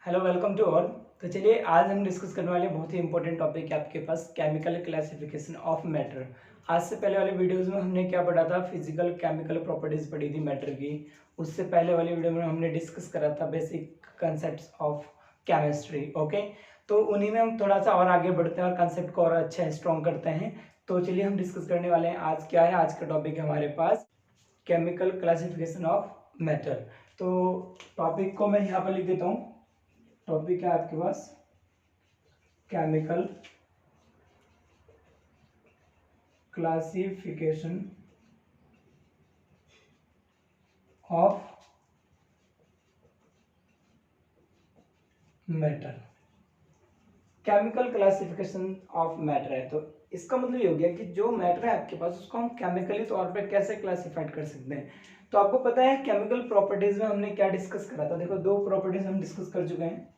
Hello welcome to all. तो चलिए आज हम डिस्कस करने वाले बहुत ही इंपॉर्टेंट टॉपिक है आपके पास, केमिकल क्लासिफिकेशन ऑफ मैटर। आज से पहले वाले वीडियोस में हमने क्या पढ़ा था, फिजिकल केमिकल प्रॉपर्टीज पढ़ी थी मैटर की। उससे पहले वाली वीडियो में हमने डिस्कस करा था basic concepts of chemistry. Okay, तो उन्हीं में हम थोड़ा सा और आगे बढ़ते हैं और कंसेप्ट को और अच्छा स्ट्रॉन्ग करते हैं। तो चलिए हम डिस्कस करने वाले हैं आज क्या है। आज का टॉपिक है हमारे पास केमिकल क्लासिफिकेशन ऑफ मैटर। तो टॉपिक को मैं यहाँ पर लिख देता हूँ। टॉपिक है आपके पास chemical classification of matter. Chemical classification of matter है तो इसका मतलब ये हो गया कि जो मैटर है आपके पास उसको हम केमिकली तौर पे कैसे क्लासिफाइड कर सकते हैं। तो आपको पता है केमिकल प्रॉपर्टीज में हमने क्या डिस्कस करा था। देखो, दो प्रॉपर्टीज हम डिस्कस कर चुके हैं।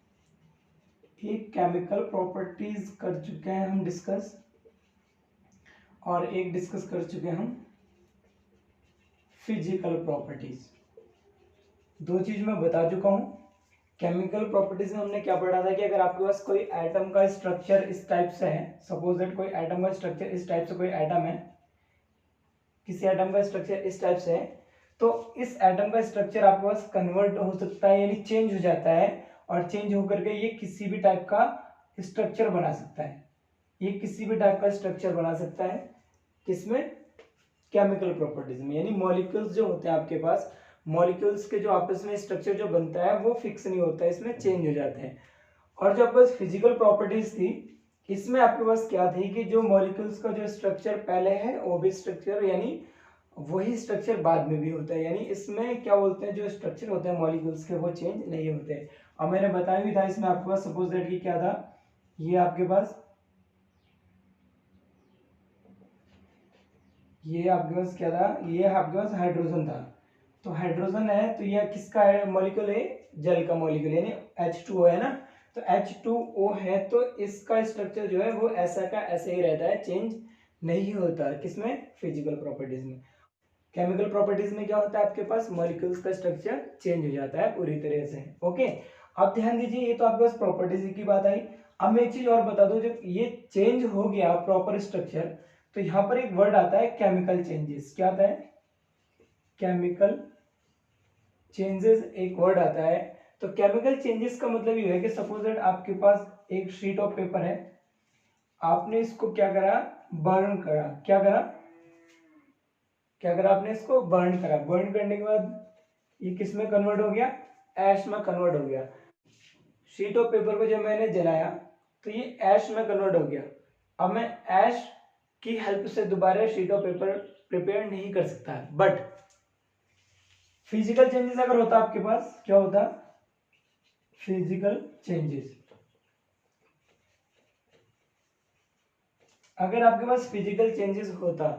एक केमिकल प्रॉपर्टीज कर चुके हैं हम डिस्कस, और एक डिस्कस कर चुके हैं हम फिजिकल प्रॉपर्टीज। दो चीज मैं बता चुका हूं। केमिकल प्रॉपर्टीज में हमने क्या पढ़ा था कि अगर आपके पास कोई एटम का स्ट्रक्चर इस टाइप से है, सपोज दैट कोई एटम का स्ट्रक्चर इस टाइप से, कोई एटम है, किसी एटम का स्ट्रक्चर इस टाइप से है, तो इस एटम का स्ट्रक्चर आपके पास कन्वर्ट हो सकता है, यानी चेंज हो जाता है, और चेंज होकर के ये किसी भी टाइप का स्ट्रक्चर बना सकता है। ये किसी भी टाइप का स्ट्रक्चर बना सकता है किसमें, केमिकल प्रॉपर्टीज में। यानी मॉलिक्यूल्स जो होते हैं आपके पास, मॉलिक्यूल्स के जो आपस में स्ट्रक्चर जो बनता है वो फिक्स नहीं होता है, इसमें चेंज हो जाते हैं। और जो आपके पास फिजिकल प्रॉपर्टीज थी, इसमें आपके पास क्या थी कि जो मॉलिक्यूल्स का जो स्ट्रक्चर पहले है वो भी स्ट्रक्चर, यानी वही स्ट्रक्चर बाद में भी होता है। यानी इसमें क्या बोलते हैं, जो स्ट्रक्चर होते हैं मॉलिक्यूल्स के वो चेंज नहीं होते। और मैंने बताया भी था इसमें आपके पास, सपोज दैट कि क्या था, ये आपके पास ये आपके पास क्या था, ये आपके पास हाइड्रोजन था। तो हाइड्रोजन है तो ये किसका है, मॉलिक्यूल है, जल का मॉलिक्यूल, यानी H2O है ना। तो H2O है तो इसका स्ट्रक्चर जो है वो ऐसा का ऐसे ही रहता है, चेंज नहीं होता। किसमें, फिजिकल प्रॉपर्टीज में। केमिकल प्रॉपर्टीज में क्या होता है आपके पास, मॉलिक्यूल्स का स्ट्रक्चर चेंज हो जाता है पूरी तरह से। ओके, अब ध्यान दीजिए, ये तो आपके पास प्रॉपर्टीज की बात आई। अब मैं एक चीज और बता दूं, जब ये चेंज हो गया प्रॉपर स्ट्रक्चर, तो यहाँ पर एक वर्ड आता है केमिकल चेंजेस। क्या आता है, केमिकल चेंजेस एक वर्ड आता है। तो केमिकल चेंजेस का मतलब ये है कि सपोज दैट आपके पास एक शीट ऑफ पेपर है, आपने इसको क्या करा, बर्न करा। क्या करा, क्या करा आपने इसको बर्न करा। बर्न करने के बाद ये किस में कन्वर्ट हो गया, ऐश में कन्वर्ट हो गया। शीट ऑफ पेपर को जब मैंने जलाया तो ये ऐश में कन्वर्ट हो गया। अब मैं ऐश की हेल्प से दोबारा शीट ऑफ पेपर प्रिपेयर नहीं कर सकता, बट फिजिकल चेंजेस अगर होता आपके पास, क्या होता, फिजिकल चेंजेस। अगर आपके पास फिजिकल चेंजेस होता,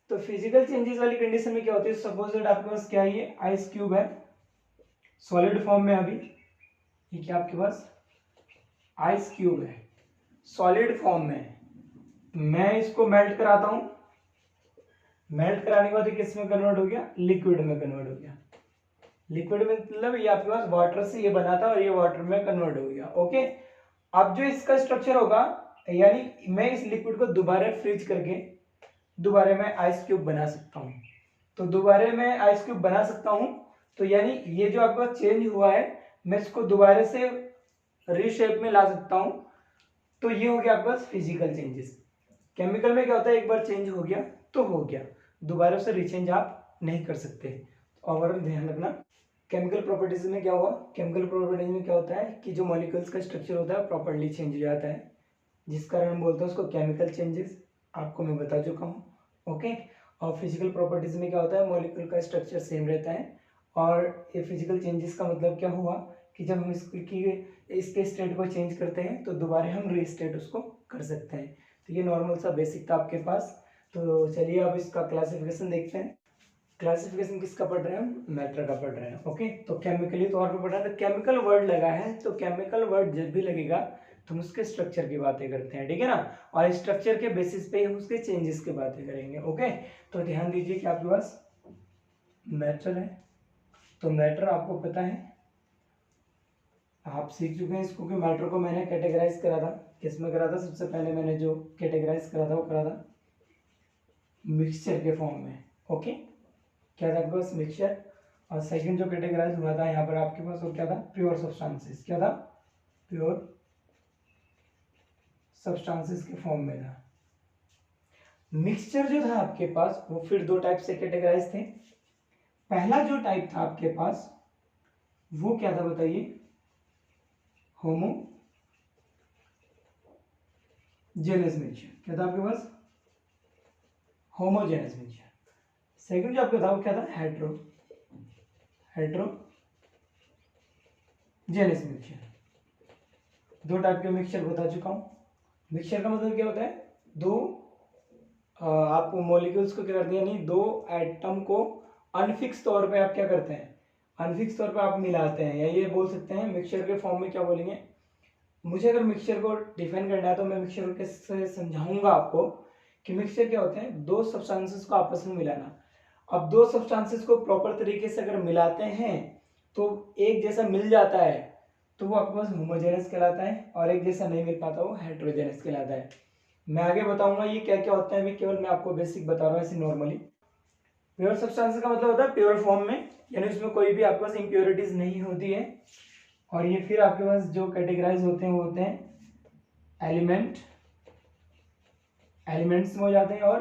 तो फिजिकल चेंजेस वाली कंडीशन में क्या होती है, सपोज दैट आपके पास क्या है, ये आइस क्यूब है, सॉलिड फॉर्म में। अभी ये क्या आपके पास आइस क्यूब है, सॉलिड फॉर्म में। मैं इसको मेल्ट कराता हूं, मेल्ट कराने के बाद ये किस में कन्वर्ट हो गया, लिक्विड में कन्वर्ट हो गया। लिक्विड में मतलब ये आपके पास वाटर से ये बना था और ये वाटर में कन्वर्ट हो गया। ओके, अब जो इसका स्ट्रक्चर होगा, यानी मैं इस लिक्विड को दोबारा फ्रीज करके दोबारा मैं आइस क्यूब बना सकता हूँ। तो दोबारा मैं आइस क्यूब बना सकता हूँ, तो यानी ये जो आपका चेंज हुआ है, मैं इसको दोबारा से रीशेप में ला सकता हूँ। तो ये हो गया आपके पास फिजिकल चेंजेस। केमिकल में क्या होता है, एक बार चेंज हो गया तो हो गया, दोबारा से रीचेंज आप नहीं कर सकते। और ध्यान रखना, केमिकल प्रॉपर्टीज में क्या हुआ, केमिकल प्रॉपर्टीज में क्या होता है कि जो मॉलिक्यूल्स का स्ट्रक्चर होता है प्रॉपर्ली चेंज हो जाता है, जिस कारण हम बोलते हैं उसको केमिकल चेंजेस। आपको मैं बता चुका हूँ। ओके, और फिजिकल प्रॉपर्टीज में क्या होता है, मॉलिक्यूल का स्ट्रक्चर सेम रहता है। और ये फिजिकल चेंजेस का मतलब क्या हुआ कि जब हम इसके स्टेट को चेंज करते हैं तो दोबारा हम रीस्टेट उसको कर सकते हैं। तो ये नॉर्मल सा बेसिक था आपके पास। तो चलिए अब इसका क्लासिफिकेशन देखते हैं। क्लासिफिकेशन किसका पढ़ रहे हैं हम, मैटर का पढ़ रहे हैं। ओके, तो केमिकली तौर पे पढ़ रहे हैं, तो केमिकल वर्ड लगा है, तो केमिकल वर्ड जब भी लगेगा तो हम उसके स्ट्रक्चर की बातें करते हैं, ठीक है ना। और स्ट्रक्चर के बेसिस पे हम उसके चेंजेस की बातें करेंगे। ओके, तो ध्यान दीजिए कि आपके पास मैटर है, तो मैटर आपको पता है आप सीख चुके हैं इसको कि मैटर को मैंने कैटेगराइज करा था, किस में करा था? सबसे पहले मैंने जो कैटेगराइज करा था वो करा था मिक्सचर के फॉर्म में। ओके, क्या था आपके पास? मिक्सचर। और सेकंड जो कैटेगराइज हुआ था यहाँ पर आपके पास वो क्या था? Pure substances. क्या था? प्योर सब्सटेंसेस के फॉर्म में था। मिक्सचर जो था आपके पास वो फिर दो टाइप से कैटेगराइज थे। पहला जो टाइप था आपके पास वो क्या था बताइए? Homogeneous mixture. क्या था आपके पास? Homogeneous mixture. सेकंड जो आपका था वो क्या था? Heterogeneous mixture. दो टाइप के मिक्सचर बता चुका हूं। मिक्सचर का मतलब क्या होता है? दो आप मॉलिक्यूल्स को क्या करते हैं, यानी दो एटम को अनफिक्स तौर पे आप क्या करते हैं? अनफिक्स तौर पे आप मिलाते हैं, या ये बोल सकते हैं मिक्सचर के फॉर्म में क्या बोलेंगे? मुझे अगर मिक्सचर को डिफाइन करना है तो मैं मिक्सचर को कैसे समझाऊंगा आपको कि मिक्सचर क्या होते हैं? दो सब्सटेंसेस को आपस में मिलाना। अब दो सब्सटेंसेस को प्रॉपर तरीके से अगर मिलाते हैं तो एक जैसा मिल जाता है तो वो आपके पास होमोजेनस कहलाता है, और एक जैसा नहीं मिल पाता वो हेट्रोजेनस कहलाता है। मैं आगे बताऊंगा ये क्या क्या होता है, अभी केवल मैं आपको बेसिक बता रहा हूँ ऐसे नॉर्मली। प्योर सब्सटेंसेस का मतलब होता है प्योर फॉर्म में, यानी उसमें कोई भी आपके पास इम्प्योरिटीज नहीं होती है। और ये फिर आपके पास जो कैटेगराइज होते हैं वो होते हैं एलिमेंट्स में हो जाते हैं और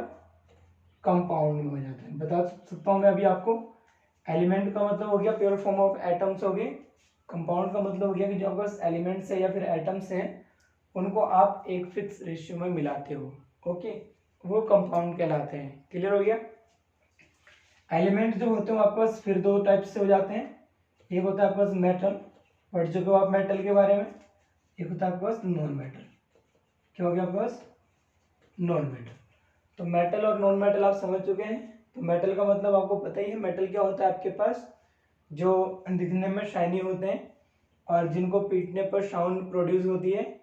कंपाउंड में हो जाते हैं। बता सकता हूँ मैं अभी आपको। एलिमेंट का मतलब हो गया प्योर फॉर्म ऑफ एटम्स हो गए। कंपाउंड का मतलब हो गया कि जो आपके पास एलिमेंट्स है या फिर एटम्स हैं उनको आप एक फिक्स रेशियो में मिलाते हो। ओके, वो कंपाउंड कहलाते हैं। क्लियर हो गया? एलिमेंट जो होते हैं आपके पास फिर दो टाइप से हो जाते हैं। एक होता है आपके पास मेटल, पढ़ चुके हो आप मेटल के बारे में। एक होता है आपके पास नॉन मेटल। क्या हो गया आपके पास? Non metal. तो मेटल और नॉन मेटल आप समझ चुके हैं। तो मेटल का मतलब आपको पता ही है। मेटल क्या होता है आपके पास? जो दिखने में शाइनी होते हैं और जिनको पीटने पर साउंड प्रोड्यूस होती है।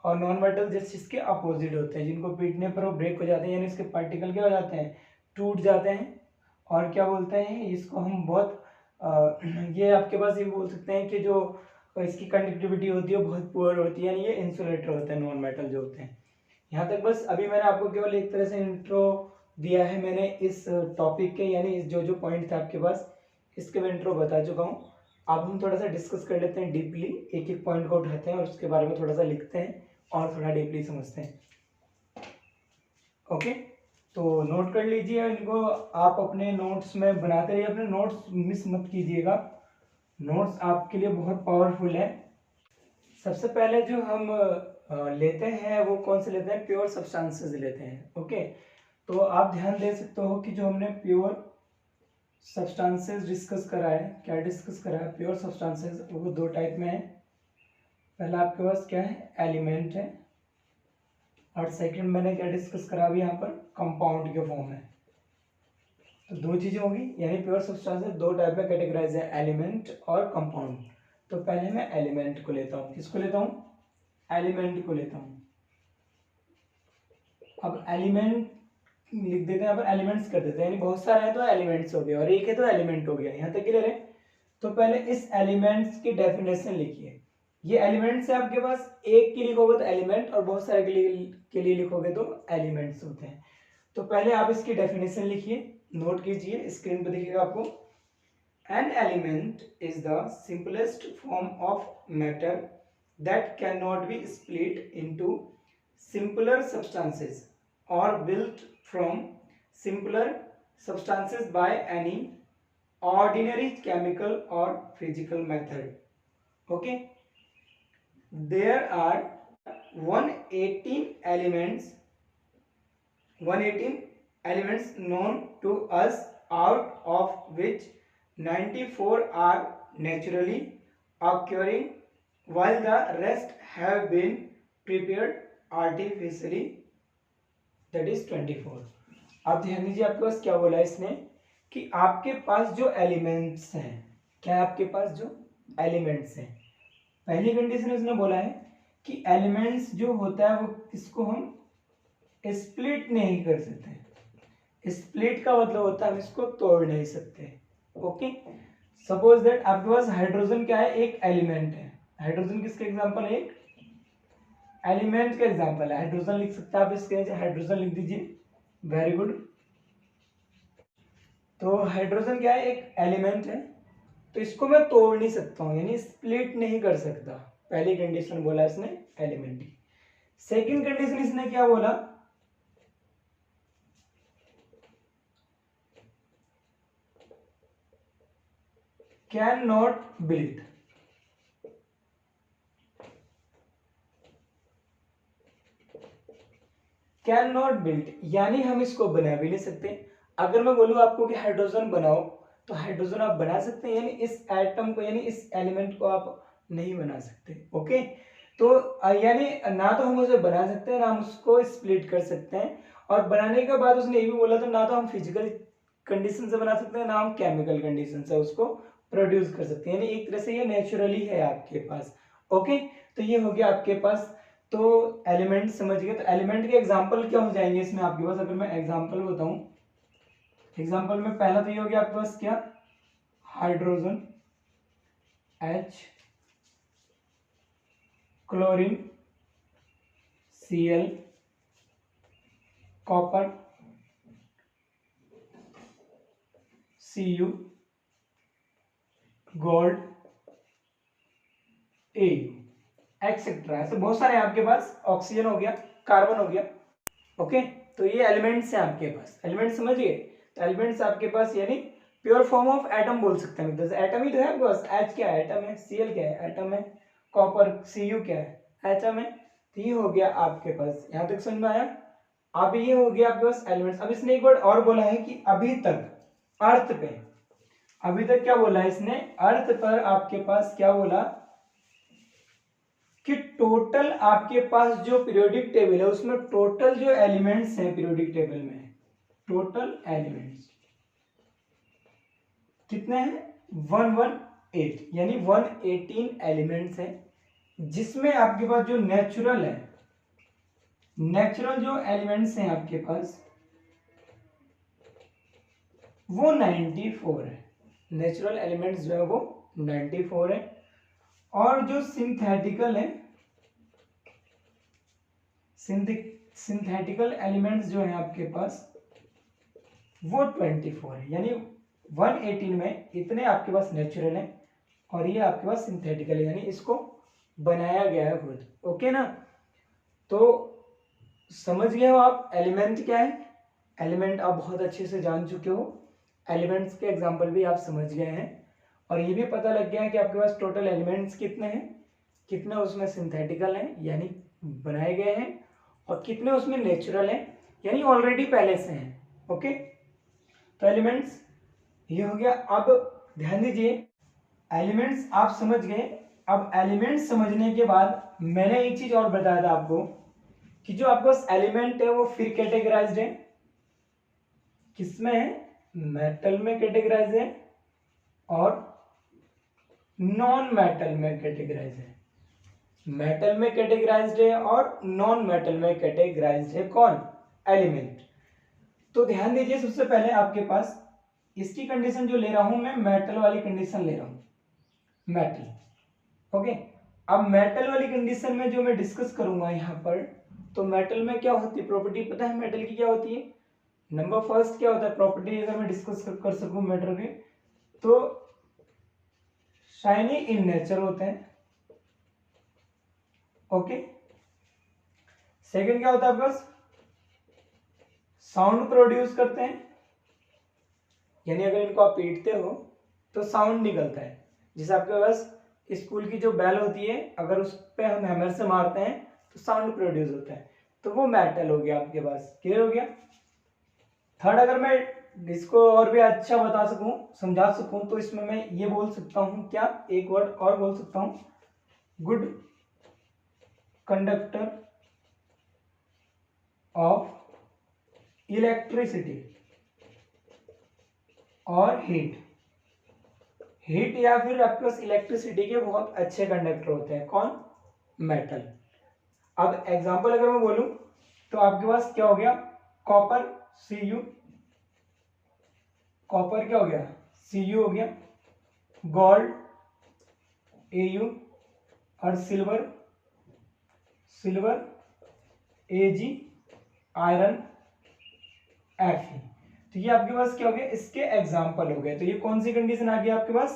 और नॉन मेटल जैसे इसके अपोजिट होते हैं, जिनको पीटने पर वो ब्रेक हो जाते हैं, यानी इसके पार्टिकल क्या हो जाते हैं? टूट जाते हैं। और क्या बोलते हैं इसको हम बहुत ये आपके पास ये बोल सकते हैं कि जो इसकी कंडक्टिविटी होती है वो बहुत पुअर होती है, यानी ये इंसुलेटर होते हैं नॉन मेटल जो होते हैं। यहाँ तक बस अभी मैंने आपको केवल एक तरह से इंट्रो दिया है मैंने इस टॉपिक के, यानी इस जो जो पॉइंट थे आपके पास इसके मैं इंट्रो बता चुका हूँ। अब हम थोड़ा सा डिस्कस कर लेते हैं डीपली, एक एक पॉइंट को उठाते हैं और उसके बारे में थोड़ा सा लिखते हैं और थोड़ा डीपली समझते हैं। ओके, तो नोट कर लीजिए इनको, आप अपने नोट्स में बनाते रहिए, अपने नोट्स मिस मत कीजिएगा। नोट्स आपके लिए बहुत पावरफुल है। सबसे पहले जो हम लेते हैं वो कौन से लेते हैं? प्योर सब्सटेंसेस लेते हैं। ओके, तो आप ध्यान दे सकते हो कि जो हमने प्योर सब्सटेंसेस डिस्कस करा है, क्या डिस्कस करा है? प्योर सब्सटेंसेस वो दो टाइप में है। पहला आपके पास क्या है? एलिमेंट है, और सेकंड मैंने क्या डिस्कस करा अभी यहाँ पर? कंपाउंड के फॉर्म में। तो दो चीजें होगी, यानी प्योर सब्सटेंसेस दो टाइप में कैटेगराइज है, एलिमेंट और कंपाउंड। तो पहले मैं एलिमेंट को लेता हूँ। किसको लेता हूँ? एलिमेंट को लेता हूँ। अब एलिमेंट लिख देते हैं, यहाँ पर एलिमेंट्स कर देते हैं, यानी बहुत सारे हैं तो एलिमेंट्स हो गए और एक है तो एलिमेंट हो गया। यहाँ तक क्लियर है? तो पहले इस एलिमेंट्स की डेफिनेशन लिखिए। ये एलिमेंट्स है आपके पास, एक की लिखोगे तो एलिमेंट और बहुत सारे के लिए लिखोगे तो एलिमेंट्स होते हैं। तो पहले आप इसकी डेफिनेशन लिखिए, नोट कीजिए, स्क्रीन पर दिखेगा आपको। An element is the simplest form of matter that cannot be split into simpler substances or built from simpler substances by any ordinary chemical or physical method. Okay, there are 118 elements known to us, out of which 94 are naturally occurring while the rest have been prepared artificially, that is 24. अब ध्यान दीजिए, आपके पास क्या बोला है इसने कि आपके पास जो एलिमेंट्स हैं, क्या है आपके पास जो एलिमेंट्स हैं, पहली कंडीशन इसने बोला है कि एलिमेंट्स जो होता है वो किसको हम स्प्लिट नहीं कर सकते। स्प्लिट का मतलब होता है हम इसको तोड़ नहीं सकते। ओके, सपोज दैट आपके पास हाइड्रोजन क्या है? एक एलिमेंट है। हाइड्रोजन किसके एग्जांपल है? एलिमेंट का एग्जांपल है। हाइड्रोजन लिख सकते हैं आप इसके, हाइड्रोजन लिख दीजिए, वेरी गुड। तो हाइड्रोजन क्या है? एक एलिमेंट है, तो इसको मैं तोड़ नहीं सकता हूँ, यानी स्प्लिट नहीं कर सकता। पहली कंडीशन बोला इसने एलिमेंट की। सेकंड कंडीशन इसने क्या बोला? Can not build. Can not build यानी हम इसको बना भी नहीं सकते। अगर मैं बोलूँ आपको कि हाइड्रोजन बनाओ, तो हाइड्रोजन आप बना सकते हैं, यानी इस एटम को, यानी इस एलिमेंट को आप नहीं बना सकते। ओके, तो यानी ना तो हम उसे बना सकते हैं, ना हम उसको स्प्लिट कर सकते हैं। और बनाने के बाद उसने ये भी बोला था, ना तो हम फिजिकल कंडीशन से बना सकते हैं, ना हम केमिकल कंडीशन से उसको प्रोड्यूस कर सकते हैं, यानी एक तरह से ये नेचुरली है आपके पास। ओके, तो ये हो गया आपके पास। तो एलिमेंट समझ गए। तो एलिमेंट के एग्जांपल क्या हो जाएंगे इसमें आपके पास? अगर मैं एग्जांपल बताऊं, एग्जांपल में पहला तो ये हो गया आपके पास क्या? Hydrogen, H, chlorine, Cl, copper, Cu, gold, Au, etcetera. ऐसे बहुत सारे आपके पास। ऑक्सीजन हो गया, कार्बन हो गया। ओके, तो ये एलिमेंट्स हैं आपके पास। एलिमेंट समझ गए? तो एलिमेंट्स आपके पास यानी प्योर फॉर्म ऑफ एटम बोल सकते हैं। जैसे एटम ही तो है बस। H क्या है? एटम है। Cl क्या है? एटम है। कॉपर Cu क्या है? एटम है। तो ये हो गया आपके पास। यहां तक समझ में आया? अब ये हो गया आपके पास एलिमेंट्स। अब इसने एक वर्ड और बोला है कि अभी तक अर्थ पे, अभी तक क्या बोला है इसने? अर्थ पर आपके पास क्या बोला कि टोटल आपके पास जो पीरियोडिक टेबल है उसमें टोटल जो एलिमेंट्स हैं पीरियोडिक टेबल में, टोटल एलिमेंट्स कितने हैं? 118, यानी 118 एलिमेंट्स हैं, जिसमें आपके पास जो नेचुरल है, नेचुरल जो एलिमेंट्स हैं आपके पास वो 94 है। नेचुरल एलिमेंट्स जो है वो 94 है। और जो सिंथेटिकल है, सिंथेटिकल एलिमेंट्स जो है आपके पास वो 24 है। यानी 118 में इतने आपके पास नेचुरल है और ये आपके पास सिंथेटिकल है, यानी इसको बनाया गया है खुद। ओके ना? तो समझ गए हो आप एलिमेंट क्या है? एलिमेंट आप बहुत अच्छे से जान चुके हो। एलिमेंट्स के एग्जांपल भी आप समझ गए हैं, और ये भी पता लग गया है कि आपके पास टोटल एलिमेंट्स कितने हैं, कितने उसमें सिंथेटिकल हैं यानी बनाए गए हैं, और कितने उसमें नेचुरल हैं यानी ऑलरेडी पहले से हैं। ओके, तो एलिमेंट्स ये हो गया। अब ध्यान दीजिए, एलिमेंट्स आप समझ गए। अब एलिमेंट्स समझने के बाद मैंने एक चीज और बताया था आपको कि जो आपके पास एलिमेंट है वो फिर कैटेगराइज्ड है किसमें है? मेटल में कैटेगराइज है और नॉन मेटल में कैटेगराइज है। मेटल में कैटेगराइज्ड है और नॉन मेटल में कैटेगराइज्ड है। कौन? एलिमेंट। तो ध्यान दीजिए, सबसे पहले आपके पास इसकी कंडीशन जो ले रहा हूं मैं, मेटल वाली कंडीशन ले रहा हूं, मेटल। ओके, अब मेटल वाली कंडीशन में जो मैं डिस्कस करूंगा यहां पर, तो मेटल में क्या होती है प्रॉपर्टी पता है मेटल की क्या होती है? नंबर फर्स्ट क्या होता है प्रॉपर्टी, अगर मैं डिस्कस कर सकूं मेटल के, तो शाइनी इन नेचर होते हैं। ओके, सेकंड क्या होता है आपके पास? साउंड प्रोड्यूस करते हैं, यानी अगर इनको आप पीटते हो तो साउंड निकलता है। जैसे आपके पास स्कूल की जो बेल होती है, अगर उस पे हम हैमर से मारते हैं तो साउंड प्रोड्यूस होता है, तो वो मेटल हो गया आपके पास। क्लियर हो गया? थर्ड, अगर मैं इसको और भी अच्छा बता सकूं, समझा सकूं, तो इसमें मैं ये बोल सकता हूं क्या, एक वर्ड और बोल सकता हूं, गुड कंडक्टर ऑफ इलेक्ट्रिसिटी और हीट। हीट या फिर आपके पास इलेक्ट्रिसिटी के बहुत अच्छे कंडक्टर होते हैं। कौन? मेटल। अब एग्जांपल अगर मैं बोलूं तो आपके पास क्या हो गया? कॉपर Cu, कॉपर क्या हो गया? Cu हो गया। गोल्ड Au, और सिल्वर Ag, आयरन Fe। तो ये आपके पास क्या हो गया, इसके एग्जाम्पल हो गए। तो ये कौन सी कंडीशन आ गई आपके पास,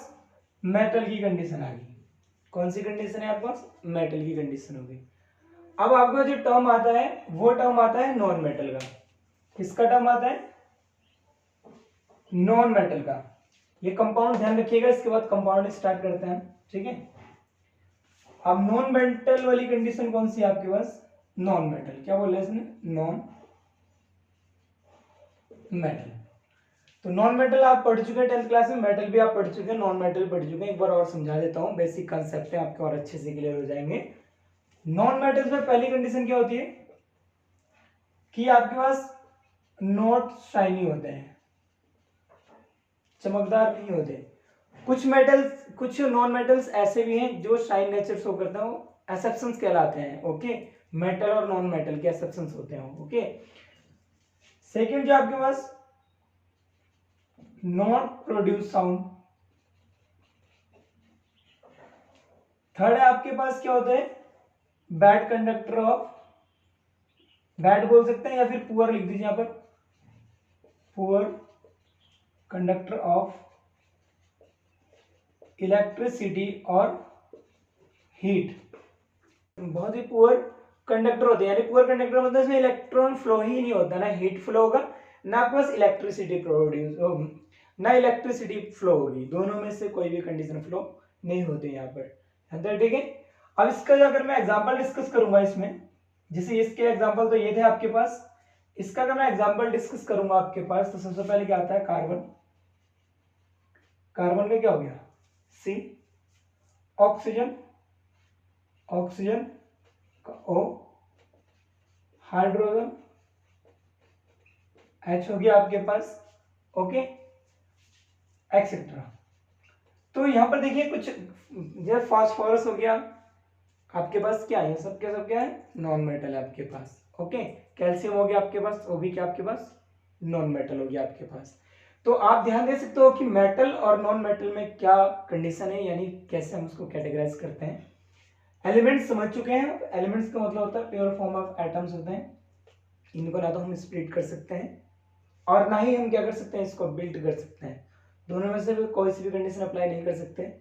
मेटल की कंडीशन आ गई। कौन सी कंडीशन है आपके पास, मेटल की कंडीशन हो गई। अब आपका जो टर्म आता है वो टर्म आता है नॉन मेटल का। किसका टर्म आता है, नॉन मेटल का। ये कंपाउंड ध्यान रखिएगा, इसके बाद कंपाउंड स्टार्ट करते हैं, ठीक है। अब नॉन मेटल वाली कंडीशन कौन सी है आपके पास, नॉन मेटल। क्या बोल रहे हैं इसने, नॉन मेटल। तो नॉन मेटल आप पढ़ चुके हैं 10th क्लास में, मेटल भी आप पढ़ चुके हैं, नॉन मेटल पढ़ चुके हैं। एक बार और समझा देता हूं, बेसिक कंसेप्ट है आपके और अच्छे से क्लियर हो जाएंगे। नॉन मेटल्स में पहली कंडीशन क्या होती है कि आपके पास नॉट शाइनी होते हैं, चमकदार नहीं होते। कुछ नॉन मेटल्स ऐसे भी हैं जो शाइन नेचर शो करते हैं, वो एक्सेप्शंस कहलाते हैं, ओके। मेटल और नॉन मेटल के एक्सेप्शंस होते हैं, ओके। सेकंड जो आपके पास नॉट प्रोड्यूस साउंड। थर्ड है आपके पास क्या होता है, बैड कंडक्टर ऑफ, बैड बोल सकते हैं या फिर पुअर लिख दीजिए यहां पर, पुअर कंडक्टर ऑफ इलेक्ट्रिसिटी और हीट। बहुत ही पुअर कंडक्टर होते हैं, यानी पुअर कंडक्टर मतलब इसमें इलेक्ट्रॉन फ्लो ही नहीं होता, ना हीट फ्लो होगा, ना आपके पास इलेक्ट्रिसिटी प्रोड्यूस, ना इलेक्ट्रिसिटी फ्लो होगी। दोनों में से कोई भी कंडीशन फ्लो नहीं होती यहाँ पर, ठीक है। अब इसका जो अगर मैं एग्जांपल डिस्कस करूंगा इसमें, जैसे इसके एग्जांपल तो ये थे आपके पास, इसका अगर मैं एग्जांपल डिस्कस करूंगा आपके पास, तो सबसे पहले क्या आता है, कार्बन। कार्बन का क्या हो गया, सी। ऑक्सीजन, ऑक्सीजन का O। हाइड्रोजन H हो गया आपके पास, ओके, एक्सेट्रा। तो यहां पर देखिए कुछ जैसे फास्फोरस हो गया आपके पास, क्या है सब क्या है, नॉन मेटल है आपके पास, ओके। कैल्शियम हो गया आपके पास, वो भी क्या आपके पास नॉन मेटल हो गया आपके पास। तो आप ध्यान दे सकते हो कि मेटल और नॉन मेटल में क्या कंडीशन है, यानी कैसे हम उसको कैटेगराइज करते हैं। एलिमेंट्स समझ चुके हैं। एलिमेंट्स का मतलब होता है प्योर फॉर्म ऑफ एटम्स होते हैं। इनको ना तो हम स्प्लिट कर सकते हैं और ना ही हम क्या कर सकते हैं, इसको बिल्ड कर सकते हैं। दोनों में से कोई सी भी कंडीशन अप्लाई नहीं कर सकते।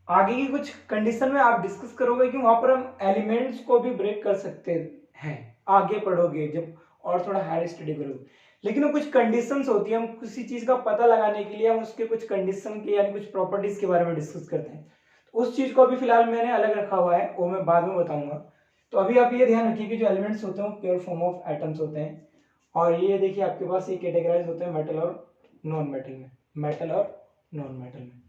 आगे की कुछ कंडीशन में आप डिस्कस करोगे कि वहां पर हम एलिमेंट्स को भी ब्रेक कर सकते हैं, आगे पढ़ोगे जब और थोड़ा हायर स्टडी करोगे। लेकिन वो कुछ कंडीशंस होती है, हम किसी चीज का पता लगाने के लिए हम उसके कुछ कंडीशन के यानी कुछ प्रॉपर्टीज के बारे में डिस्कस करते हैं। उस चीज को अभी फिलहाल मैंने अलग रखा हुआ है, वो मैं बाद में बताऊंगा। तो अभी आप ये ध्यान रखिए कि जो एलिमेंट्स होते हैं वो प्योर फॉर्म ऑफ एटम्स होते हैं। और ये देखिए आपके पास ये कैटेगराइज होते हैं मेटल और नॉन मेटल में, मेटल और नॉन मेटल में।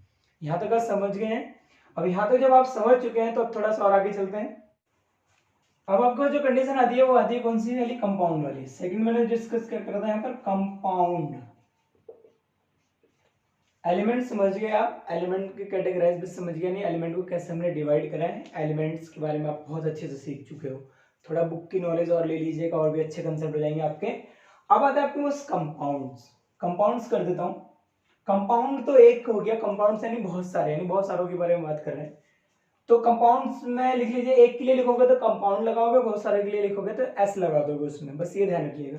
यहाँ तक आप समझ गए हैं। अब यहाँ तक जब आप समझ चुके हैं तो अब थोड़ा सा और आगे चलते हैं। अब आपको जो कंडीशन आती है वो आती है कौन सी वाली, कंपाउंड वाली। सेकंड मैंने डिस्कस कर रहा था यहाँ पर कंपाउंड। एलिमेंट समझ गए आप, एलिमेंट के कैटेगराइज भी समझ गए, नहीं एलिमेंट को कैसे हमने डिवाइड करा है, एलिमेंट्स के बारे में आप बहुत अच्छे से सीख चुके हो। थोड़ा बुक की नॉलेज और ले लीजिएगा और भी अच्छे कंसेप्ट हो जाएंगे आपके। अब आता है आपके पास कंपाउंड्स। कंपाउंड्स कर देता हूँ। कंपाउंड तो एक हो गया, कंपाउंड्स यानी बहुत सारे, यानी बहुत सारों के बारे में बात कर रहे हैं। तो कंपाउंड्स में लिख लीजिए, एक के लिए लिखोगे तो कंपाउंड लगाओगे, बहुत सारे के लिए लिखोगे तो एस लगा दोगे उसमें, बस ये ध्यान रखिएगा।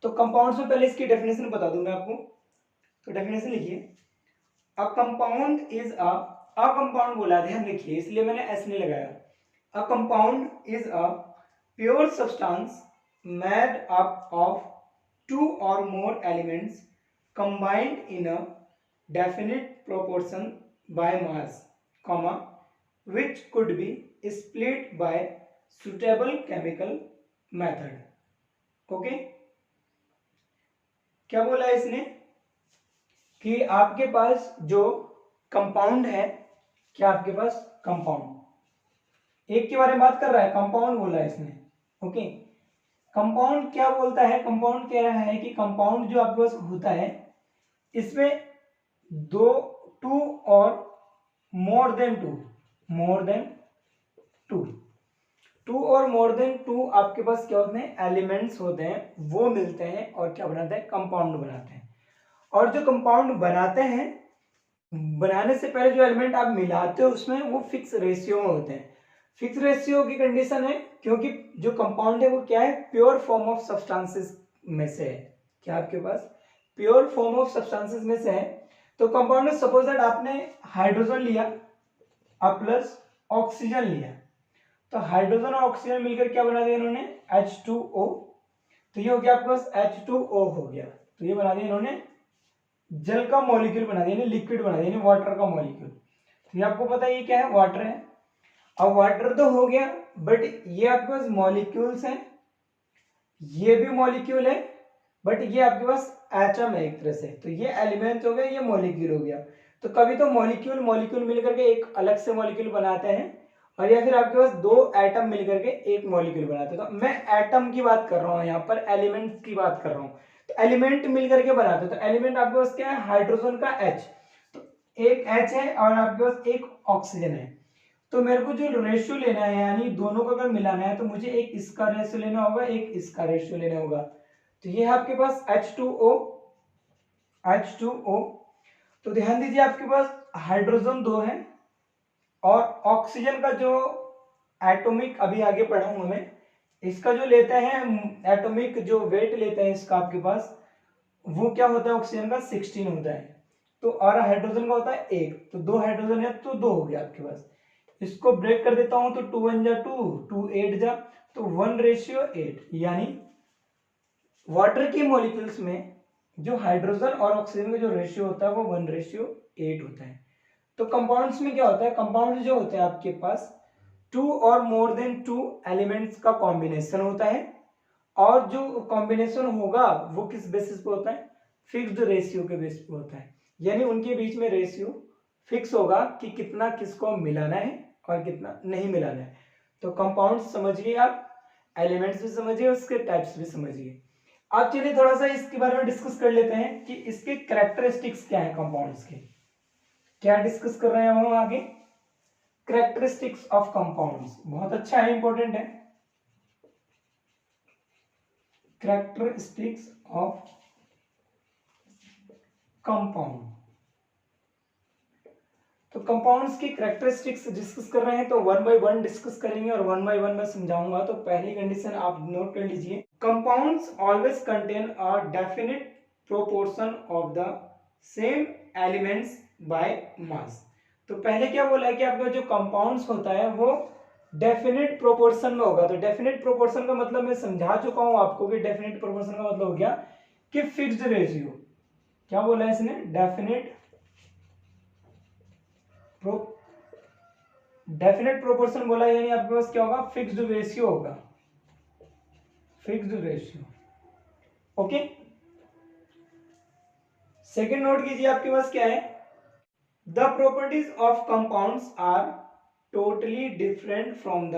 तो कंपाउंड्स में पहले इसकी डेफिनेशन बता दूं मैं आपको। तो डेफिनेशन लिखिए, a compound is a compound बोला, ध्यान रखिए इसलिए मैंने एस नहीं लगाया। A compound is a pure substance made up of 2 or more elements combined in a definite proportion by mass, comma, which could be split by suitable chemical method. Okay, क्या बोला है इसने कि आपके पास जो कंपाउंड है, क्या आपके पास कंपाउंड एक के बारे में बात कर रहा है, कंपाउंड बोला है इसने, ओके। कंपाउंड क्या बोलता है, कंपाउंड कह रहा है कि कंपाउंड जो आपके पास होता है इसमें 2 और मोर देन टू और मोर देन 2 आपके पास क्या होते हैं, एलिमेंट्स होते हैं, वो मिलते हैं और क्या बनाते हैं, कंपाउंड बनाते हैं। और जो कंपाउंड बनाते हैं, बनाने से पहले जो एलिमेंट आप मिलाते हो उसमें वो फिक्स रेशियो में होते हैं। फिक्स रेशियो की कंडीशन है क्योंकि जो कंपाउंड है वो क्या है, प्योर फॉर्म ऑफ सब्सटेंसेस में से है। क्या आपके पास प्योर फॉर्म ऑफ सब्सटेंसेस में से है। तो कंपाउंड में सपोज दैट आपने हाइड्रोजन लिया और प्लस ऑक्सीजन लिया, तो हाइड्रोजन और ऑक्सीजन मिलकर क्या बना दिया इन्होंने, H2O। तो ये हो गया आपके पास H2O हो गया। तो ये बना दिया इन्होंने जल का मॉलिक्यूल बना दिया, लिक्विड बना दिया, वाटर का मॉलिक्यूल। तो ये आपको पता है ये क्या है, वाटर है। अब वाटर तो हो गया, बट ये आपके पास मॉलिक्यूल्स हैं, ये भी मॉलिक्यूल है, बट ये आपके पास एटम है एक तरह से। तो ये एलिमेंट हो गया, ये मॉलिक्यूल हो गया। तो कभी तो मॉलिक्यूल मॉलिक्यूल मिलकर के एक अलग से मॉलिक्यूल बनाते हैं, और या फिर आपके पास दो एटम मिलकर के एक मॉलिक्यूल बनाते हैं। तो मैं एटम की बात कर रहा हूँ यहाँ पर, एलिमेंट की बात कर रहा हूँ। तो एलिमेंट मिलकर के बनाते हैं। तो एलिमेंट आपके पास क्या है, हाइड्रोजन का H, तो एक H है और आपके पास एक ऑक्सीजन है। तो मेरे को जो रेशियो लेना है, यानी दोनों को अगर मिलाना है, तो मुझे एक इसका रेशियो लेना होगा, एक इसका रेशियो लेना होगा। तो ये है आपके पास H2O। तो ध्यान दीजिए आपके पास हाइड्रोजन 2 है और ऑक्सीजन का जो एटॉमिक, अभी आगे पढ़ाऊंगा मैं, इसका जो लेते हैं एटॉमिक जो वेट लेते हैं इसका आपके पास, वो क्या होता है, ऑक्सीजन का 16 होता है। तो और हाइड्रोजन का होता है 1। तो 2 हाइड्रोजन है तो 2 हो गया आपके पास। इसको ब्रेक कर देता हूं तो 2 1 जा 2, 2 8 जा, तो 1:8। यानी वाटर के मॉलिक्यूल्स में जो हाइड्रोजन और ऑक्सीजन का जो रेशियो होता है वो 1:8 होता है। तो कंपाउंड्स में क्या होता है, कंपाउंड जो होते हैं आपके पास 2 और मोर देन 2 एलिमेंट्स का कॉम्बिनेशन होता है, और जो कॉम्बिनेशन होगा वो किस बेसिस पे होता है, फिक्स्ड रेशियो के बेसिस पे होता है। यानी उनके बीच में रेशियो फिक्स होगा कि कितना किसको मिलाना है और कितना नहीं मिलाना है। तो कंपाउंड समझिए आप, एलिमेंट्स भी समझिए, उसके टाइप्स भी समझिए। अब चलिए थोड़ा सा इसके बारे में डिस्कस कर लेते हैं कि इसके कैरेक्टरिस्टिक्स क्या है कंपाउंड्स के। क्या डिस्कस कर रहे हैं हम आगे, कैरेक्टरिस्टिक्स ऑफ कंपाउंड्स। बहुत अच्छा है, इंपॉर्टेंट है, कैरेक्टरिस्टिक्स ऑफ कंपाउंड। तो कंपाउंड्स की कैरेक्टरिस्टिक्स डिस्कस कर रहे हैं, तो वन बाय वन डिस्कस करेंगे और वन बाय वन मैं समझाऊंगा। तो पहली कंडीशन आप नोट कर लीजिए, compounds always contain a definite proportion of the same elements by mass. तो पहले क्या बोला है कि आपका जो कंपाउंड्स होता है वो डेफिनिट प्रोपोर्शन में होगा। तो डेफिनिट प्रोपोर्शन का मतलब मैं समझा चुका हूं आपको कि डेफिनिट प्रोपोर्शन का मतलब हो गया कि फिक्स्ड रेशियो। क्या बोला है इसने, डेफिनेट प्रोपोर्शन बोला, यानी आपके पास क्या होगा, फिक्स्ड रेशियो होगा, fixed ratio. Okay, second note कीजिए आपके पास क्या है, the properties of compounds are totally different from the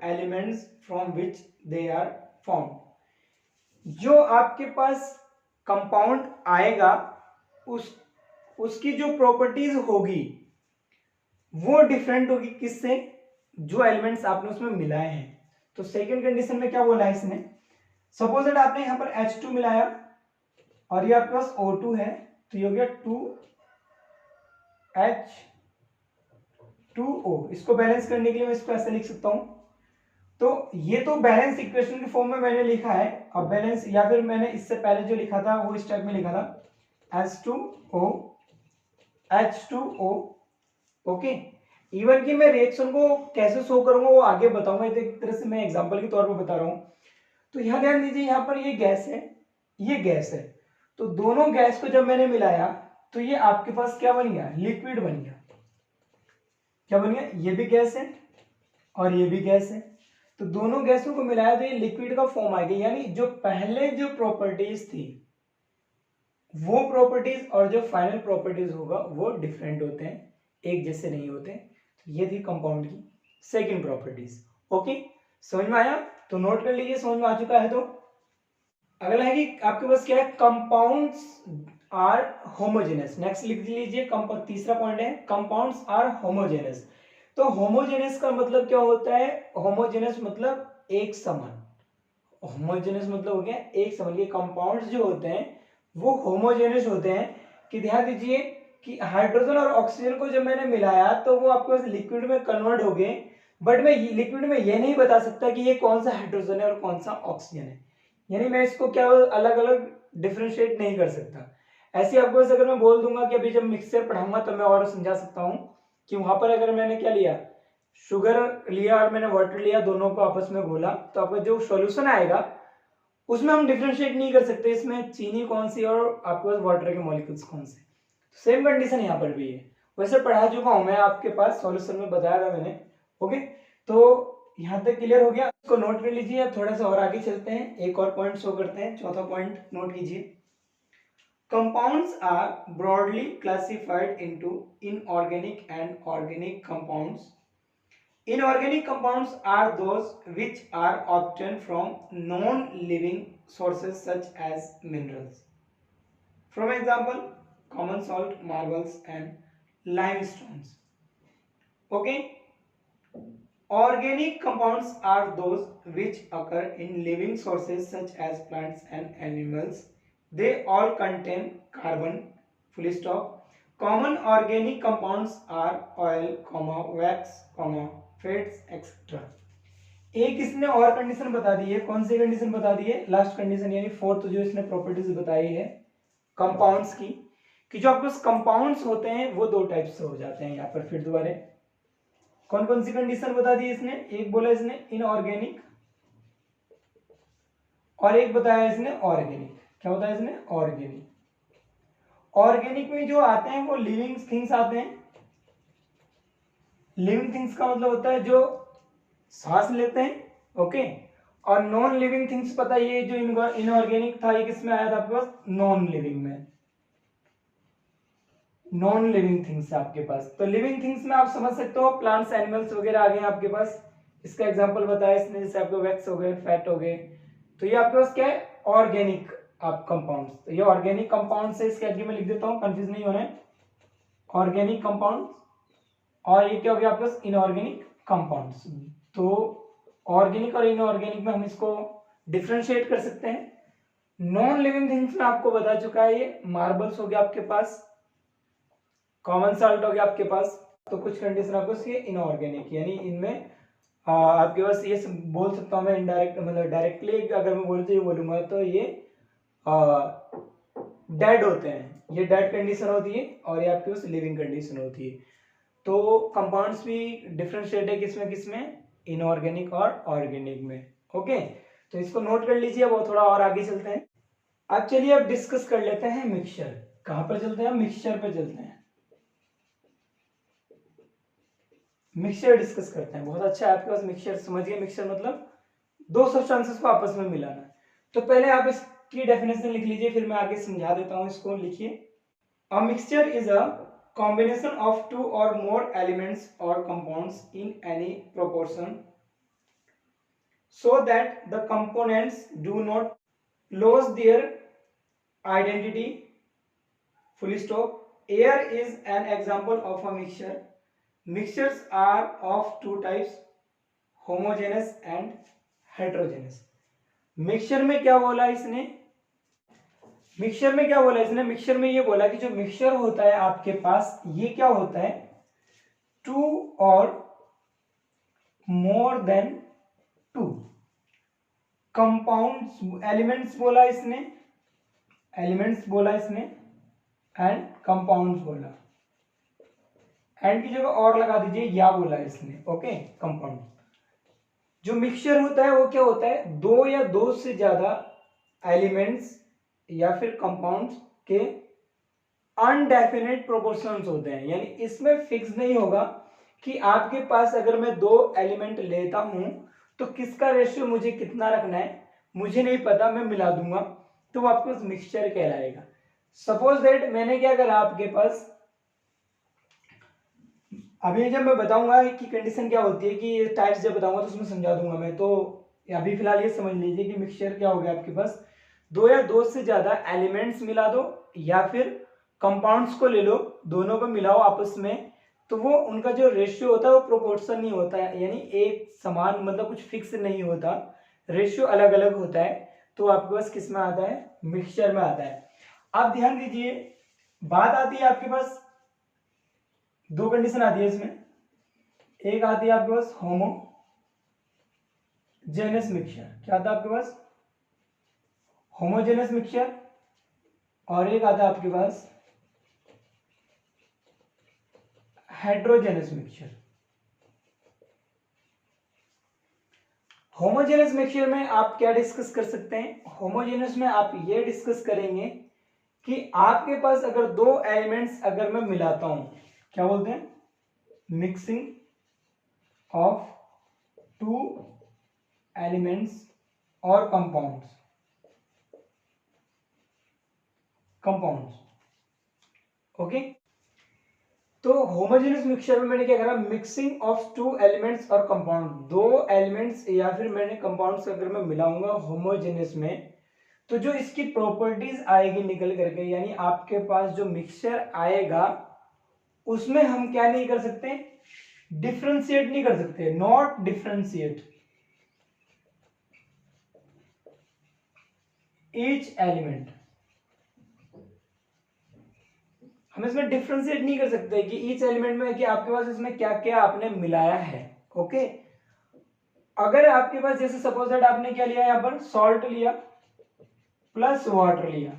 elements from which they are form. जो आपके पास कंपाउंड आएगा उसकी जो प्रॉपर्टीज होगी वो डिफरेंट होगी किससे, जो एलिमेंट्स आपने उसमें मिलाए हैं। तो सेकंड कंडीशन में क्या बोला है इसने, सपोज दैट आपने यहां पर H2 मिलाया और ये आपके पास O2 है, तो ये हो गया 2H2O। इसको बैलेंस करने के लिए मैं इसको ऐसे लिख सकता हूं। तो ये तो बैलेंस इक्वेशन के फॉर्म में मैंने लिखा है। अब बैलेंस, या फिर मैंने इससे पहले जो लिखा था वो इस टाइप में लिखा था, H2O H2O। ओके, इवन कि मैं रिएक्शन को कैसे शो करूंगा वो आगे बताऊंगा, एक तरह से मैं एग्जांपल के तौर पर बता रहा हूं। तो यहां ध्यान दीजिए, यहां पर ये गैस है, ये गैस है। तो दोनों गैस को जब मैंने मिलाया तो ये आपके पास क्या बन गया, लिक्विड बन गया। क्या बन गया, ये भी गैस है और ये भी गैस है। तो दोनों गैसों को मिलाया तो ये लिक्विड का फॉर्म आ गया। यानी जो पहले जो प्रॉपर्टीज थी वो प्रॉपर्टीज और जो फाइनल प्रॉपर्टीज होगा वो डिफरेंट होते हैं, एक जैसे नहीं होते। तो ये थी कंपाउंड की सेकंड प्रॉपर्टीज। ओके, समझ में आया, तो नोट कर लीजिए, समझ में आ चुका है। तो अगला है कि आपके पास क्या है, कंपाउंड्स आर होमोजेनस। नेक्स्ट लिख लीजिए, तीसरा पॉइंट है कंपाउंड्स आर होमोजेनस। तो होमोजेनस का मतलब क्या होता है, होमोजेनस मतलब एक समान, होमोजेनस मतलब हो गया एक समान। ये कंपाउंड्स जो होते हैं वो होमोजेनस होते हैं। कि ध्यान दीजिए कि हाइड्रोजन और ऑक्सीजन को जब मैंने मिलाया तो वो आपके पास लिक्विड में कन्वर्ट हो गए, बट मैं लिक्विड में ये नहीं बता सकता कि ये कौन सा हाइड्रोजन है और कौन सा ऑक्सीजन है, यानी मैं इसको क्या अलग अलग डिफ्रेंशिएट नहीं कर सकता। ऐसे आपको अगर मैं बोल दूंगा कि अभी जब मिक्सचर पढ़ाऊंगा तो मैं और समझा सकता हूँ कि वहां पर अगर मैंने क्या लिया, शुगर लिया और मैंने वाटर लिया, दोनों को आपस में घोला, तो आपका जो सॉल्यूशन आएगा उसमें हम डिफ्रेंशिएट नहीं कर सकते इसमें चीनी कौन सी और आपके पास वाटर के मॉलिक्यूल्स कौन से। सेम कंडीशन यहाँ पर भी है, वैसे पढ़ा चुका हूं मैं आपके पास, सॉल्यूशन में बताया था मैंने। ओके, तो यहाँ तक क्लियर हो गया, इसको नोट कर लीजिए। अब थोड़ा सा और आगे चलते हैं, एक और पॉइंट शो करते हैं, चौथा पॉइंट नोट कीजिए। Compounds are broadly classified into inorganic and organic compounds. Inorganic compounds are those which are obtained from non-living sources such as minerals. From example, common salt, marbles, and limestones. Okay. Organic compounds are those which occur in living sources such as plants and animals. They all contain carbon. Full stop. Common organic compounds are oil, wax, fats, etc. एक इसने और condition बता दी है, कौन सी condition बता दी है, last condition यानी fourth जो इसने प्रॉपर्टीज बताई है कंपाउंड्स की, कि जो आपके कंपाउंड्स होते हैं वो दो टाइप से हो जाते हैं। यहाँ पर फिर दोबारा कौन कौन सी कंडीशन बता दी इसने, एक बोला इसने इनऑर्गेनिक और एक बताया इसने ऑर्गेनिक। क्या बताया इसने, ऑर्गेनिक। ऑर्गेनिक में जो आते हैं वो लिविंग थिंग्स आते हैं। लिविंग थिंग्स का मतलब होता है जो सांस लेते हैं, ओके। और नॉन लिविंग थिंग्स पता ये जो इनऑर्गेनिक था ये किस में आया था आपके पास, नॉन लिविंग में। नॉन लिविंग थिंग्स आपके पास, तो लिविंग थिंग्स में आप समझ सकते हो प्लांट्स एनिमल्स वगैरह आ गए आपके पास। इसका एग्जांपल बताया इसने, जैसे आपके वैक्स हो गए, फैट हो गए, तो ये आपके पास क्या है, ऑर्गेनिक आप कंपाउंड्स। तो ये ऑर्गेनिक कंपाउंड से इसके आगे मैं लिख देता हूँ, कंफ्यूज नहीं होना है, ऑर्गेनिक कंपाउंड। और ये क्या हो गया आपके पास, इनऑर्गेनिक कंपाउंड्स। तो ऑर्गेनिक और इनऑर्गेनिक में हम इसको डिफ्रेंशिएट कर सकते हैं। नॉन लिविंग थिंग्स में आपको बता चुका है, ये मार्बल्स हो गया आपके पास, कॉमन साल्ट हो गया आपके पास। तो कुछ कंडीशन आपको ये इनऑर्गेनिक, यानी इनमें आपके पास ये बोल सकता हूँ मैं इनडायरेक्ट, मतलब डायरेक्टली अगर मैं बोलते बोलूंगा तो ये डेड होते हैं, ये डेड कंडीशन होती है और ये आपके पास लिविंग कंडीशन होती है। तो कंपाउंड्स भी डिफरेंशिएट है किसमें किसमें, इनऑर्गेनिक और ऑर्गेनिक में। ओके, तो इसको नोट कर लीजिए। अब थोड़ा और आगे चलते हैं। अब चलिए अब डिस्कस कर लेते हैं मिक्सचर। कहां पर चलते हैं, मिक्सचर पे चलते हैं, मिक्सचर डिस्कस करते हैं। बहुत अच्छा है आपके पास मिक्सचर, समझिए मिक्सचर मतलब दो सब्सटेंसेस को आपस में मिलाना। तो पहले आप इसकी डेफिनेशन लिख लीजिए, फिर मैं आगे समझा देता हूं इसको। लिखिए, a mixture is a combination of two or more elements or compounds in any proportion so that the components do not lose their identity. Full stop. Air is an example of a mixture. Mixtures are of two types, homogeneous and heterogeneous. Mixture में क्या बोला इसने, mixture में क्या बोला इसने, mixture में ये बोला कि जो मिक्सचर होता है आपके पास ये क्या होता है, टू और more than two compounds, elements बोला इसने, एलिमेंट्स बोला इसने एंड कंपाउंड्स बोला, एंड की जगह और लगा दीजिए या बोला इसने। Okay, compound. जो मिक्सचर होता है वो क्या होता है, दो या दो से ज्यादा एलिमेंट्स या फिर कंपाउंड्स के अनडेफिनेट प्रोपोर्शंस होते हैं। यानी इसमें फिक्स नहीं होगा कि आपके पास अगर मैं दो एलिमेंट लेता हूं तो किसका रेशियो मुझे कितना रखना है मुझे नहीं पता, मैं मिला दूंगा तो वो आपके पास मिक्सचर कहलाएगा। सपोज दैट मैंने क्या करा आपके पास, अभी जब मैं बताऊंगा कि कंडीशन क्या होती है कि टाइप्स जब बताऊंगा तो उसमें समझा दूंगा मैं। तो अभी फिलहाल ये समझ लीजिए कि मिक्सचर क्या हो गया आपके पास, दो या दो से ज्यादा एलिमेंट्स मिला दो या फिर कंपाउंड्स को ले लो, दोनों को मिलाओ आपस में, तो वो उनका जो रेशियो होता है वो प्रोपोर्शन नहीं होता है, यानी एक समान मतलब कुछ फिक्स नहीं होता, रेशियो अलग अलग होता है। तो आपके पास किस में आता है, मिक्सचर में आता है। आप ध्यान दीजिए, बात आती है आपके पास दो कंडीशन आती है इसमें। एक आती है आपके पास होमोजेनस मिक्सचर। क्या आता है आपके पास? Homogeneous mixture. और एक आता है आपके पास हेट्रोजेनस मिक्सचर। होमोजेनस मिक्सचर में आप क्या डिस्कस कर सकते हैं? होमोजेनस में आप ये डिस्कस करेंगे कि आपके पास अगर दो एलिमेंट्स अगर मैं मिलाता हूं, क्या बोलते हैं? मिक्सिंग ऑफ टू एलिमेंट्स और कंपाउंड्स। ओके, तो होमोजेनस मिक्सचर में मैंने क्या करा? मिक्सिंग ऑफ टू एलिमेंट्स और कंपाउंड, दो एलिमेंट्स या फिर मैंने कंपाउंड्स अगर मैं मिलाऊंगा होमोजेनस में, तो जो इसकी प्रॉपर्टीज आएगी निकल करके, यानी आपके पास जो मिक्सचर आएगा उसमें हम क्या नहीं कर सकते? डिफरेंशिएट नहीं कर सकते, नॉट डिफरेंशिएट ईच एलिमेंट। हम इसमें डिफरेंशिएट नहीं कर सकते कि ईच एलिमेंट में कि आपके पास इसमें क्या क्या आपने मिलाया है। ओके, अगर आपके पास जैसे सपोज दैट आपने क्या लिया, यहां पर सॉल्ट लिया प्लस वाटर लिया,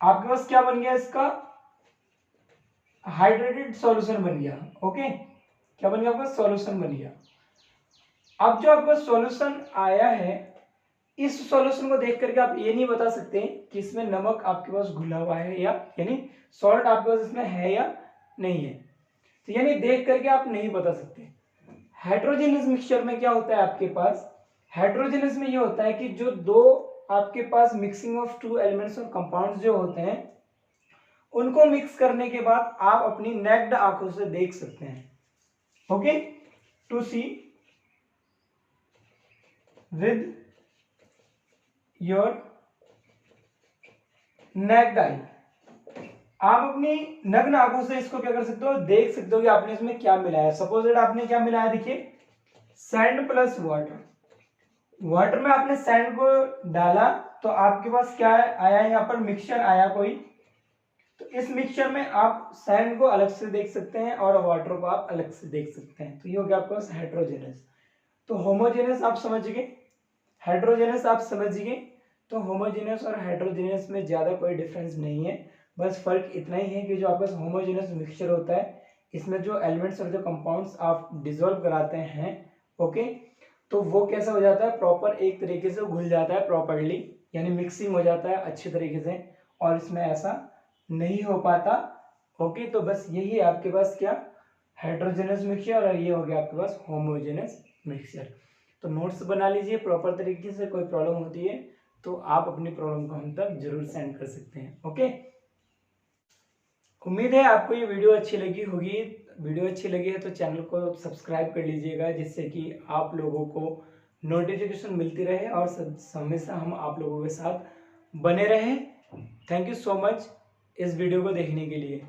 आपके पास क्या बन गया? इसका हाइड्रेटेड सॉल्यूशन बन गया। ओके, क्या बन गया? आपका सॉल्यूशन बन गया। अब जो आपका सॉल्यूशन आया है, इस सॉल्यूशन को देख करके आप ये नहीं बता सकते कि इसमें नमक आपके पास घुला हुआ है या, यानी सॉल्ट आपके पास इसमें है या नहीं है, तो यानी देख करके आप नहीं बता सकते। हेट्रोजेनस मिक्सचर में क्या होता है आपके पास? हेट्रोजेनस में ये होता है कि जो दो आपके पास मिक्सिंग ऑफ टू एलिमेंट्स और कंपाउंड्स जो होते हैं, उनको मिक्स करने के बाद आप अपनी नेक्ड आंखों से देख सकते हैं। Okay, to see with your naked eye, आप अपनी नग्न आंखों से इसको क्या कर सकते हो? देख सकते हो कि आपने इसमें क्या मिलाया। सपोज दैट आपने क्या मिलाया, देखिए सैंड प्लस वाटर। वाटर में आपने सैंड को डाला तो आपके पास क्या आया? यहाँ पर मिक्सचर आया कोई, तो इस मिक्सचर में आप सैंड को अलग से देख सकते हैं और वाटर को आप अलग से देख सकते हैं, तो ये हो गया आपके पास हेट्रोजेनस। तो होमोजेनस आप समझ गए, हेट्रोजेनस आप समझ गए। तो होमोजेनस और हेट्रोजेनस में ज्यादा कोई डिफरेंस नहीं है, बस फर्क इतना ही है कि जो आपके पास होमोजेनस मिक्सचर होता है, इसमें जो एलिमेंट्स और जो कंपाउंड्स आप डिसॉल्व कराते हैं, ओके, तो वो कैसा हो जाता है? प्रॉपर एक तरीके से घुल जाता है प्रॉपरली, यानी मिक्सिंग हो जाता है अच्छे तरीके से, और इसमें ऐसा नहीं हो पाता। ओके, तो बस यही है आपके पास क्या? हेट्रोजेनस मिक्सचर, और ये हो गया आपके पास होमोजेनस मिक्सचर। तो नोट्स बना लीजिए प्रॉपर तरीके से, कोई प्रॉब्लम होती है तो आप अपनी प्रॉब्लम को हम तक जरूर सेंड कर सकते हैं। ओके, उम्मीद है आपको ये वीडियो अच्छी लगी होगी। वीडियो अच्छी लगी है तो चैनल को सब्सक्राइब कर लीजिएगा, जिससे कि आप लोगों को नोटिफिकेशन मिलती रहे और हमेशा हम आप लोगों के साथ बने रहें। थैंक यू सो मच इस वीडियो को देखने के लिए।